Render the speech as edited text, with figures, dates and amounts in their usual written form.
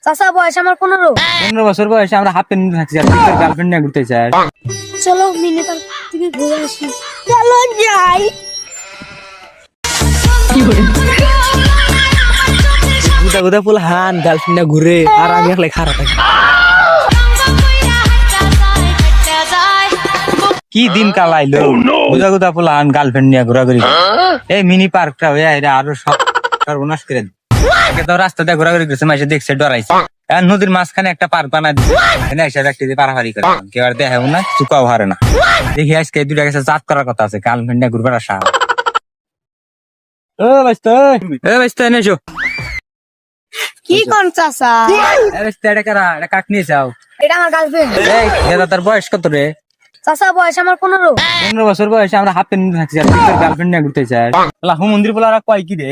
চাচা বয়স আমার 15। 15 বছর বয়সে আমরা হাফ প্যান্ট থাকছি আর তুই তোর গার্লফ্রেন্ড নিয়ে ঘুরতে চাস। চলো মিনি পার্ক থেকে ঘুরে আসি। চলো যাই। গুদা গুদা ফুল হান গার্লফ্রেন্ড নিয়ে ঘুরে আর আমি একলাই খারাপ থাকি। কি দিন কালাইলো গুদা গুদা পোলান গার্লফ্রেন্ড নিয়ে ঘোরাঘুরি করে। এই মিনি পার্কটা হয়ে আরো সব সর্বনাশ করে দিই। আগে তো রাস্তা দিয়ে ঘোরাঘুরি করছে মাসে দেখছে ডরাইছে। আর নদীর মাঝখানে একটা পার্ক বানা দিচ্ছে এখানে এসে ব্যক্তি দিয়ে পারাপারি করে কেউ আর দেখাও না চুকাও হারে না। দেখি আজকে দুটা কাছে জাত করার কথা আছে গার্লফ্রেন্ড নিয়ে ঘুরবার আসা। ও বাইস্তা এ বাইস্তা এনেছো কি কোন চাচা? এটা কারা এটা কাক নিয়ে যাও। এটা আমার গার্লফ্রেন্ড। এই দাদা তার বয়স কত রে? চাচা বয়স আমার 15। 15 বছর বয়সে আমরা হাফ প্যান্ট থাকছি আর তুই তোর গার্লফ্রেন্ড নিয়ে ঘুরতে চাস। আল্লাহ মন্দির বলারা কয় কি রে?